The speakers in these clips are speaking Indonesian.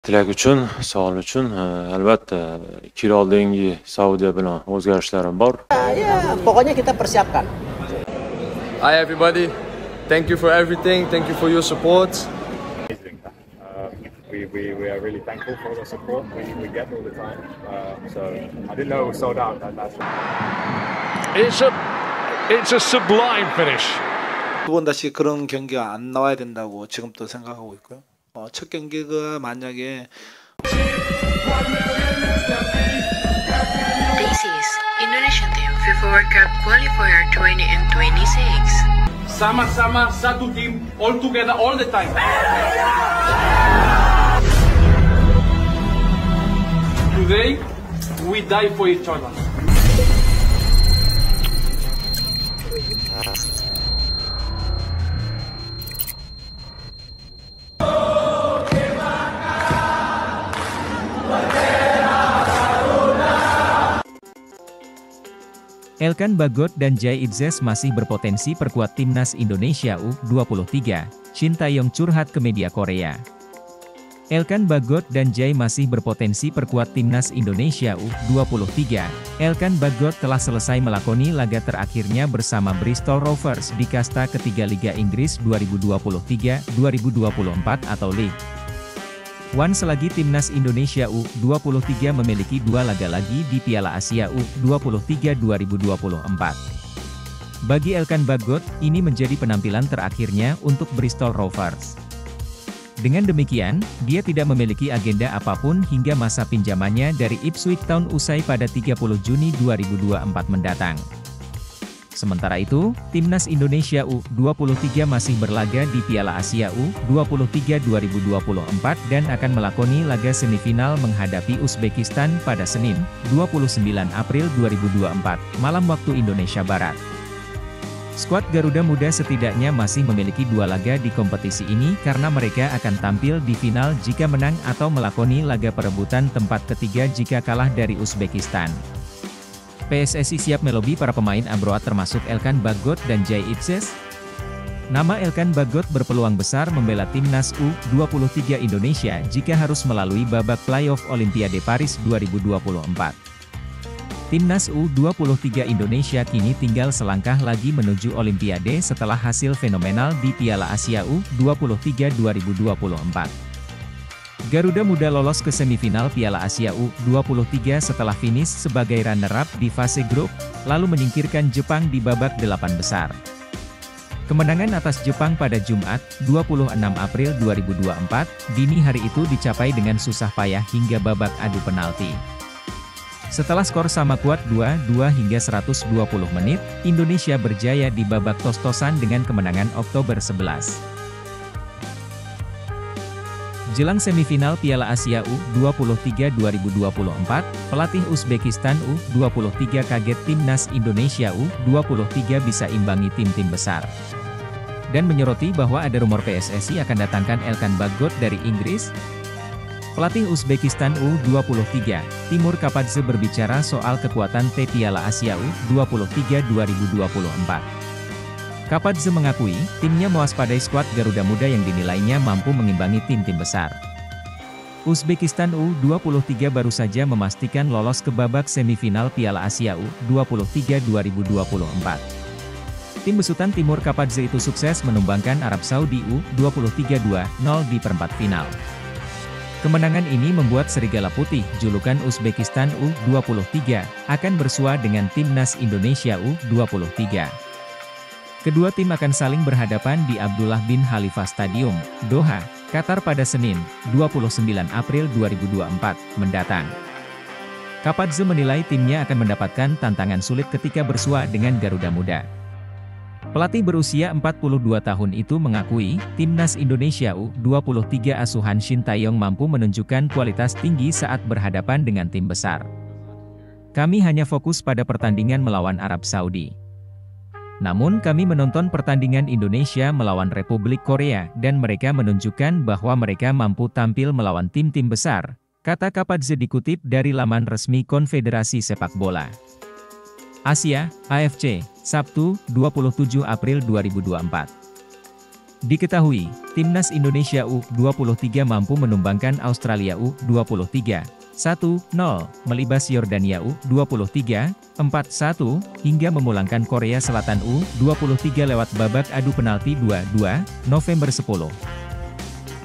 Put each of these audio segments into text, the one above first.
Tilak uchun, sog'liq uchun, albatta 2 yil oldingi Saudiya bilan o'zgarishlarim bor. Ya, pokoknya kita persiapkan. Hi everybody, thank you for everything, thank you for your support. We are really thankful for the support we get all the time. So I didn't know it was sold out. It's a sublime finish. 두 번 다시 그런 경기가 안 나와야 된다고 지금 또 생각하고 있고요. 첫 경기가 만약에 This is Indonesian team FIFA World Cup qualifier 2026. Sama-sama satu tim, all together all the time. Today we die for each other. Elkan Bagot dan Jay Itzes masih berpotensi perkuat timnas Indonesia U23, Shin Tae-yong curhat ke media Korea. Elkan Bagot dan Jay masih berpotensi perkuat timnas Indonesia U23. Elkan Bagot telah selesai melakoni laga terakhirnya bersama Bristol Rovers di kasta ketiga Liga Inggris 2023-2024 atau League One selagi timnas Indonesia U23 memiliki 2 laga lagi di Piala Asia U23 2024. Bagi Elkan Bagot, ini menjadi penampilan terakhirnya untuk Bristol Rovers. Dengan demikian, dia tidak memiliki agenda apapun hingga masa pinjamannya dari Ipswich Town usai pada 30 Juni 2024 mendatang. Sementara itu, timnas Indonesia U23 masih berlaga di Piala Asia U23 2024 dan akan melakoni laga semifinal menghadapi Uzbekistan pada Senin, 29 April 2024, malam waktu Indonesia Barat. Skuad Garuda Muda setidaknya masih memiliki 2 laga di kompetisi ini karena mereka akan tampil di final jika menang atau melakoni laga perebutan tempat ketiga jika kalah dari Uzbekistan. PSSI siap melobi para pemain Ambroa termasuk Elkan Bagot dan Jay Itzes. Nama Elkan Bagot berpeluang besar membela timnas U23 Indonesia jika harus melalui babak playoff Olimpiade Paris 2024. Timnas U23 Indonesia kini tinggal selangkah lagi menuju Olimpiade setelah hasil fenomenal di Piala Asia U23 2024. Garuda Muda lolos ke semifinal Piala Asia U23 setelah finish sebagai runner-up di fase grup, lalu menyingkirkan Jepang di babak 8 besar. Kemenangan atas Jepang pada Jumat, 26 April 2024, dini hari itu dicapai dengan susah payah hingga babak adu penalti. Setelah skor sama kuat 2-2 hingga 120 menit, Indonesia berjaya di babak tos-tosan dengan kemenangan Oktober 11. Jelang semifinal Piala Asia U23 2024, pelatih Uzbekistan U23 kaget timnas Indonesia U23 bisa imbangi tim-tim besar. Dan menyoroti bahwa ada rumor PSSI akan datangkan Elkan Bagot dari Inggris. Pelatih Uzbekistan U23, Timur Kapadze berbicara soal kekuatan Piala Asia U23 2024. Kapadze mengakui, timnya mewaspadai skuad Garuda Muda yang dinilainya mampu mengimbangi tim-tim besar. Uzbekistan U23 baru saja memastikan lolos ke babak semifinal Piala Asia U23 2024. Tim besutan Timur Kapadze itu sukses menumbangkan Arab Saudi U23 2-0 di perempat final. Kemenangan ini membuat Serigala Putih, julukan Uzbekistan U23, akan bersua dengan timnas Indonesia U23. Kedua tim akan saling berhadapan di Abdullah bin Khalifa Stadium, Doha, Qatar pada Senin, 29 April 2024, mendatang. Kapadze menilai timnya akan mendapatkan tantangan sulit ketika bersua dengan Garuda Muda. Pelatih berusia 42 tahun itu mengakui, timnas Indonesia U23 asuhan Shin Tae-yong mampu menunjukkan kualitas tinggi saat berhadapan dengan tim besar. Kami hanya fokus pada pertandingan melawan Arab Saudi. Namun kami menonton pertandingan Indonesia melawan Republik Korea dan mereka menunjukkan bahwa mereka mampu tampil melawan tim-tim besar, kata Kapadze dikutip dari laman resmi Konfederasi Sepak Bola Asia, AFC, Sabtu, 27 April 2024. Diketahui, Timnas Indonesia U23 mampu menumbangkan Australia U23 1-0, melibas Yordania U23 4-1, hingga memulangkan Korea Selatan U23 lewat babak adu penalti 2-2, November 10.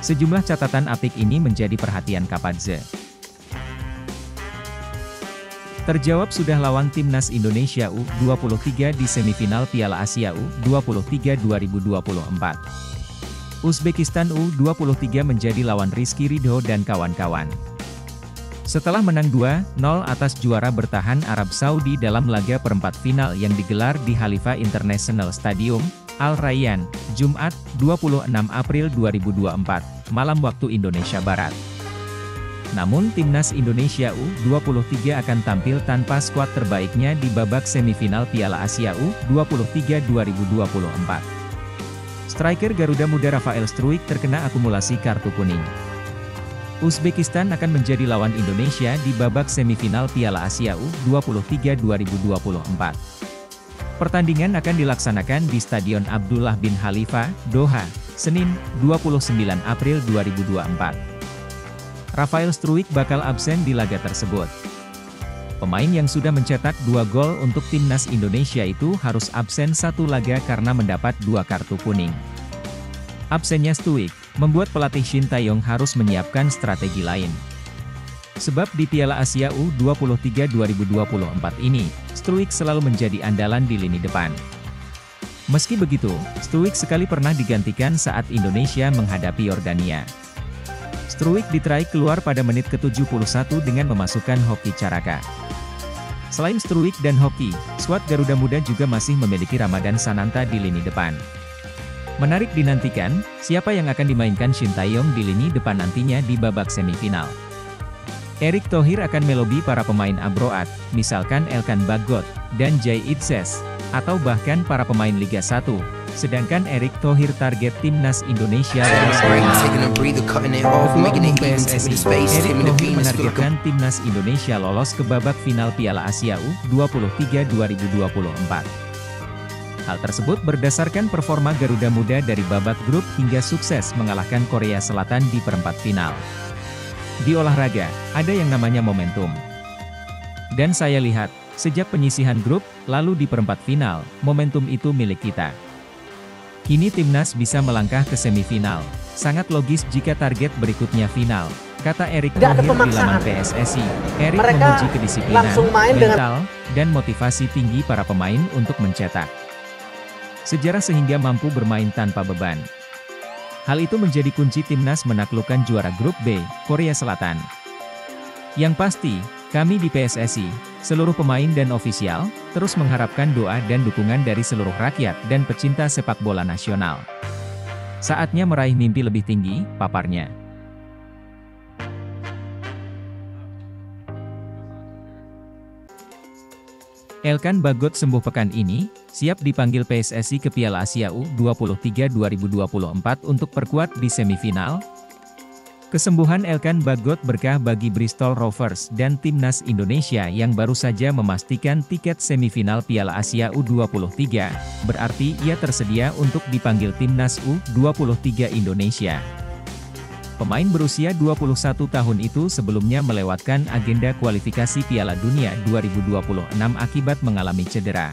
Sejumlah catatan apik ini menjadi perhatian Kapadze. Terjawab sudah lawan Timnas Indonesia U23 di semifinal Piala Asia U23 2024. Uzbekistan U23 menjadi lawan Rizky Ridho dan kawan-kawan. Setelah menang 2-0 atas juara bertahan Arab Saudi dalam laga perempat final yang digelar di Khalifa International Stadium, Al Rayyan, Jumat, 26 April 2024, malam waktu Indonesia Barat. Namun Timnas Indonesia U23 akan tampil tanpa skuad terbaiknya di babak semifinal Piala Asia U23 2024. Striker Garuda Muda Rafael Struijk terkena akumulasi kartu kuning. Uzbekistan akan menjadi lawan Indonesia di babak semifinal Piala Asia U23 2024. Pertandingan akan dilaksanakan di Stadion Abdullah bin Khalifa, Doha, Senin, 29 April 2024. Rafael Struijk bakal absen di laga tersebut. Pemain yang sudah mencetak 2 gol untuk Timnas Indonesia itu harus absen 1 laga karena mendapat 2 kartu kuning. Absennya Struijk membuat pelatih Shin Tae-yong harus menyiapkan strategi lain. Sebab di Piala Asia U23 2024 ini, Struijk selalu menjadi andalan di lini depan. Meski begitu, Struijk sekali pernah digantikan saat Indonesia menghadapi Yordania. Struijk diterai keluar pada menit ke-71 dengan memasukkan Hoki Caraka. Selain Struijk dan Hoki, skuad Garuda Muda juga masih memiliki Ramadan Sananta di lini depan. Menarik dinantikan, siapa yang akan dimainkan Shin Tae-yong di lini depan nantinya di babak semifinal. Erick Thohir akan melobi para pemain Abroad, misalkan Elkan Bagot, dan Jay Itzes, atau bahkan para pemain Liga 1, sedangkan Erick Thohir target Timnas Indonesia lolos ke final. Ketua Umum PSSI, Erick Thohir menargetkan Timnas Indonesia lolos ke babak final Piala Asia U23 2024. Hal tersebut berdasarkan performa Garuda Muda dari babak grup hingga sukses mengalahkan Korea Selatan di perempat final. Di olahraga, ada yang namanya momentum. Dan saya lihat, sejak penyisihan grup, lalu di perempat final, momentum itu milik kita. Kini Timnas bisa melangkah ke semifinal. Sangat logis jika target berikutnya final, kata Erick Thohir di laman PSSI. Erick memuji kedisiplinan, mental, dan motivasi tinggi para pemain untuk mencetak sejarah sehingga mampu bermain tanpa beban. Hal itu menjadi kunci Timnas menaklukkan juara grup B, Korea Selatan. Yang pasti, kami di PSSI, seluruh pemain dan ofisial, terus mengharapkan doa dan dukungan dari seluruh rakyat dan pecinta sepak bola nasional. Saatnya meraih mimpi lebih tinggi, paparnya. Elkan Bagot sembuh pekan ini, siap dipanggil PSSI ke Piala Asia U23 2024 untuk perkuat di semifinal. Kesembuhan Elkan Bagot berkah bagi Bristol Rovers dan Timnas Indonesia yang baru saja memastikan tiket semifinal Piala Asia U23, berarti ia tersedia untuk dipanggil Timnas U23 Indonesia. Pemain berusia 21 tahun itu sebelumnya melewatkan agenda kualifikasi Piala Dunia 2026 akibat mengalami cedera.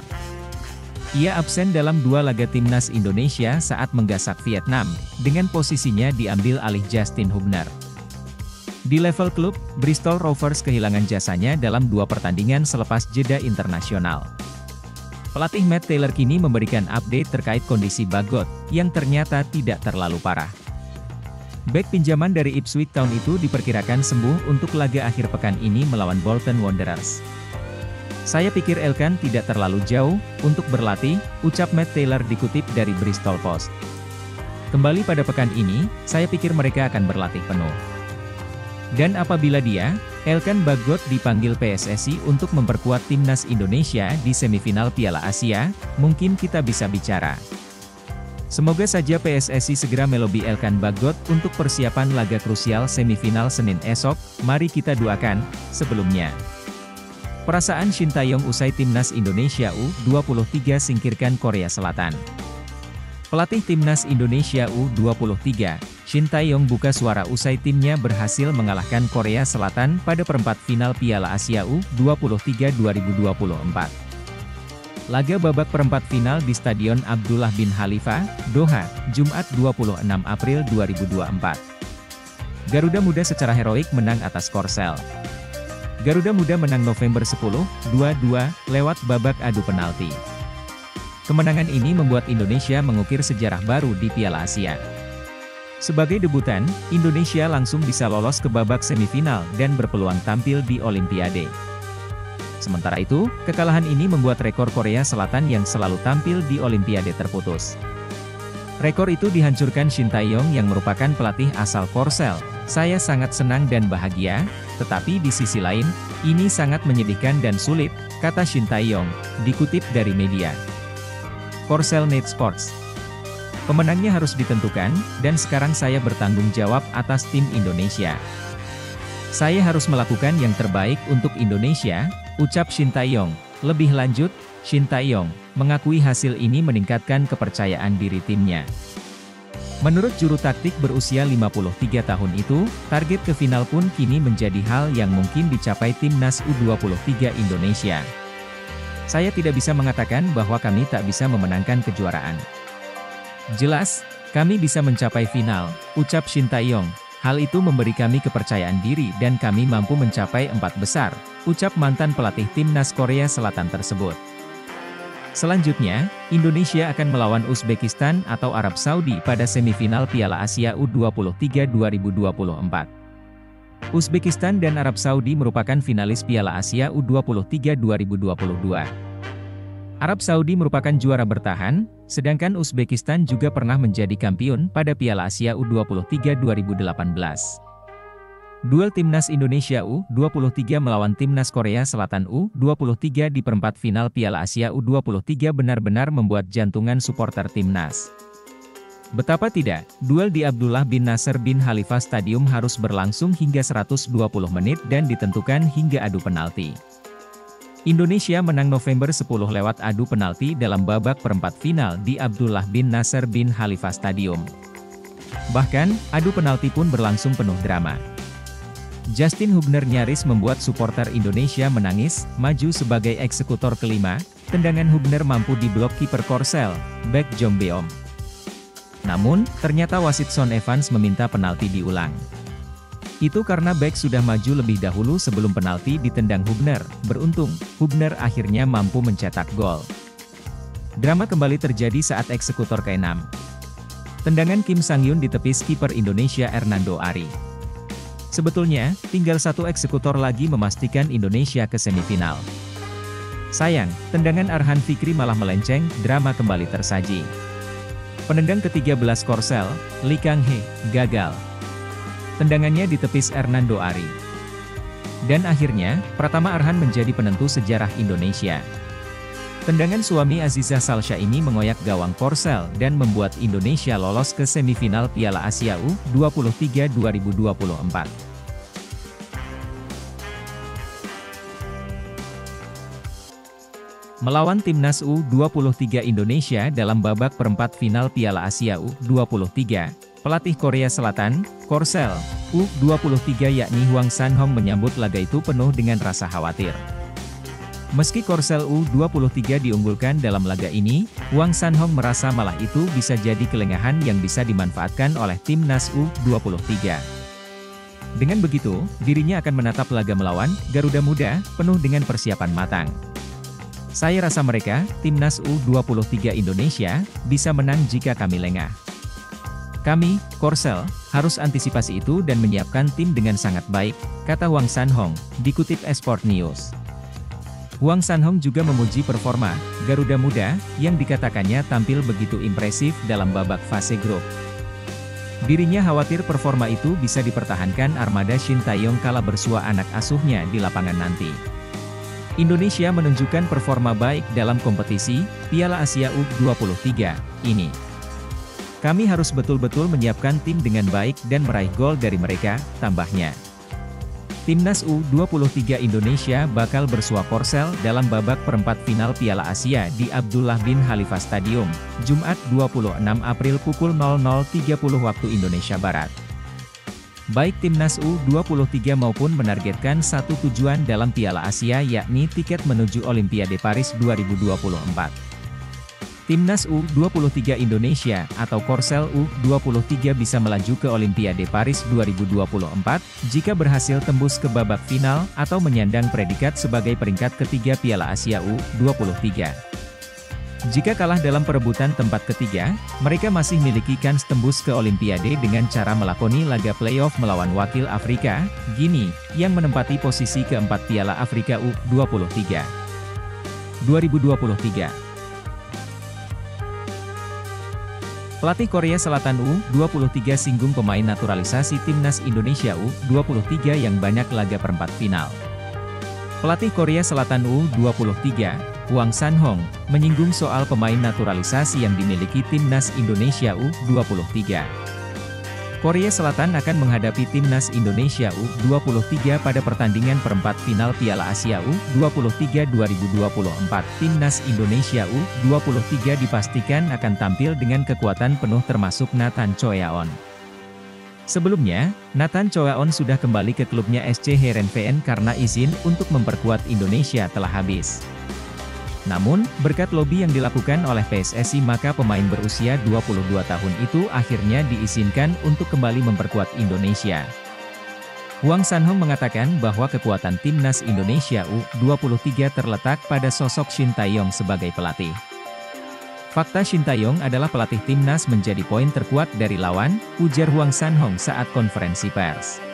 Ia absen dalam 2 laga Timnas Indonesia saat menggasak Vietnam, dengan posisinya diambil alih Justin Hubner. Di level klub, Bristol Rovers kehilangan jasanya dalam 2 pertandingan selepas jeda internasional. Pelatih Matt Taylor kini memberikan update terkait kondisi Bagot, yang ternyata tidak terlalu parah. Bek pinjaman dari Ipswich Town itu diperkirakan sembuh untuk laga akhir pekan ini melawan Bolton Wanderers. Saya pikir Elkan tidak terlalu jauh untuk berlatih, ucap Matt Taylor dikutip dari Bristol Post. Kembali pada pekan ini, saya pikir mereka akan berlatih penuh. Dan apabila dia, Elkan Bagot dipanggil PSSI untuk memperkuat Timnas Indonesia di semifinal Piala Asia, mungkin kita bisa bicara. Semoga saja PSSI segera melobi Elkan Bagot untuk persiapan laga krusial semifinal Senin esok, mari kita doakan. Sebelumnya, perasaan Shin Tae-yong usai Timnas Indonesia U23 singkirkan Korea Selatan. Pelatih Timnas Indonesia U23, Shin Tae-yong buka suara usai timnya berhasil mengalahkan Korea Selatan pada perempat final Piala Asia U23 2024. Laga babak perempat final di Stadion Abdullah bin Khalifa, Doha, Jumat 26 April 2024. Garuda Muda secara heroik menang atas Korsel. Garuda Muda menang November 10, 2-2, lewat babak adu penalti. Kemenangan ini membuat Indonesia mengukir sejarah baru di Piala Asia. Sebagai debutan, Indonesia langsung bisa lolos ke babak semifinal dan berpeluang tampil di Olimpiade. Sementara itu, kekalahan ini membuat rekor Korea Selatan yang selalu tampil di Olimpiade terputus. Rekor itu dihancurkan Shin Tae-yong yang merupakan pelatih asal Korsel. Saya sangat senang dan bahagia, tetapi di sisi lain, ini sangat menyedihkan dan sulit, kata Shin Tae-yong, dikutip dari media Korsel Net Sports. Pemenangnya harus ditentukan, dan sekarang saya bertanggung jawab atas tim Indonesia. Saya harus melakukan yang terbaik untuk Indonesia, ucap Shin Tae-yong. Lebih lanjut, Shin Tae-yong mengakui hasil ini meningkatkan kepercayaan diri timnya. Menurut juru taktik berusia 53 tahun itu, target ke final pun kini menjadi hal yang mungkin dicapai Timnas U23 Indonesia. Saya tidak bisa mengatakan bahwa kami tak bisa memenangkan kejuaraan. Jelas, kami bisa mencapai final, ucap Shin Tae-yong. Hal itu memberi kami kepercayaan diri dan kami mampu mencapai 4 besar, ucap mantan pelatih Timnas Korea Selatan tersebut. Selanjutnya, Indonesia akan melawan Uzbekistan atau Arab Saudi pada semifinal Piala Asia U23 2024. Uzbekistan dan Arab Saudi merupakan finalis Piala Asia U23 2022. Arab Saudi merupakan juara bertahan, sedangkan Uzbekistan juga pernah menjadi kampiun pada Piala Asia U23 2018. Duel Timnas Indonesia U23 melawan Timnas Korea Selatan U23 di perempat final Piala Asia U23 benar-benar membuat jantungan supporter Timnas. Betapa tidak, duel di Abdullah bin Nasser bin Khalifa Stadium harus berlangsung hingga 120 menit dan ditentukan hingga adu penalti. Indonesia menang November 10 lewat adu penalti dalam babak perempat final di Abdullah bin Nasser bin Khalifa Stadium. Bahkan, adu penalti pun berlangsung penuh drama. Justin Hubner nyaris membuat supporter Indonesia menangis, maju sebagai eksekutor kelima, tendangan Hubner mampu diblok kiper Korsel, Baek Jong-beom. Namun, ternyata wasit Son Evans meminta penalti diulang. Itu karena Baek sudah maju lebih dahulu sebelum penalti ditendang Hubner. Beruntung, Hubner akhirnya mampu mencetak gol. Drama kembali terjadi saat eksekutor ke-6. Tendangan Kim Sang-yun ditepis kiper Indonesia Hernando Ari. Sebetulnya, tinggal satu eksekutor lagi memastikan Indonesia ke semifinal. Sayang, tendangan Arhan Fikri malah melenceng, drama kembali tersaji. Penendang ke-13 Korsel, Lee Kang-hee, gagal. Tendangannya ditepis Hernando Ari. Dan akhirnya, Pratama Arhan menjadi penentu sejarah Indonesia. Tendangan suami Aziza Salsha ini mengoyak gawang Korsel dan membuat Indonesia lolos ke semifinal Piala Asia U23 2024. Melawan Timnas U23 Indonesia dalam babak perempat final Piala Asia U23, pelatih Korea Selatan, Korsel, U23 yakni Hwang San-hong menyambut laga itu penuh dengan rasa khawatir. Meski Korsel U23 diunggulkan dalam laga ini, Hwang San-hong merasa malah itu bisa jadi kelengahan yang bisa dimanfaatkan oleh Timnas U23. Dengan begitu, dirinya akan menatap laga melawan Garuda Muda, penuh dengan persiapan matang. Saya rasa mereka, Timnas U23 Indonesia, bisa menang jika kami lengah. Kami, Korsel, harus antisipasi itu dan menyiapkan tim dengan sangat baik, kata Hwang San-hong, dikutip Esport News. Hwang San-hong juga memuji performa Garuda Muda, yang dikatakannya tampil begitu impresif dalam babak fase grup. Dirinya khawatir performa itu bisa dipertahankan armada Shin Tae-yong kala bersua anak asuhnya di lapangan nanti. Indonesia menunjukkan performa baik dalam kompetisi Piala Asia U23 ini. Kami harus betul-betul menyiapkan tim dengan baik dan meraih gol dari mereka, tambahnya. Timnas U23 Indonesia bakal bersua Korsel dalam babak perempat final Piala Asia di Abdullah bin Khalifa Stadium, Jumat 26 April pukul 00.30 waktu Indonesia Barat. Baik Timnas U23 maupun menargetkan satu tujuan dalam Piala Asia yakni tiket menuju Olimpiade Paris 2024. Timnas U23 Indonesia atau Korsel U23 bisa melaju ke Olimpiade Paris 2024 jika berhasil tembus ke babak final atau menyandang predikat sebagai peringkat ketiga Piala Asia U23. Jika kalah dalam perebutan tempat ketiga, mereka masih miliki kans tembus ke Olimpiade dengan cara melakoni laga playoff melawan wakil Afrika, Guinea, yang menempati posisi keempat Piala Afrika U23 2023. Pelatih Korea Selatan U23 singgung pemain naturalisasi Timnas Indonesia U23 yang banyak laga perempat final. Pelatih Korea Selatan U23, Hwang San-hong, menyinggung soal pemain naturalisasi yang dimiliki Timnas Indonesia U23. Korea Selatan akan menghadapi Timnas Indonesia U23 pada pertandingan perempat final Piala Asia U23 2024. Timnas Indonesia U23 dipastikan akan tampil dengan kekuatan penuh termasuk Nathan Choeaon. Sebelumnya, Nathan Choeaon sudah kembali ke klubnya SC Heerenveen karena izin untuk memperkuat Indonesia telah habis. Namun, berkat lobi yang dilakukan oleh PSSI maka pemain berusia 22 tahun itu akhirnya diizinkan untuk kembali memperkuat Indonesia. Hwang San-hong mengatakan bahwa kekuatan Timnas Indonesia U23 terletak pada sosok Shin Tae-yong sebagai pelatih. Fakta Shin Tae-yong adalah pelatih Timnas menjadi poin terkuat dari lawan, ujar Hwang San-hong saat konferensi pers.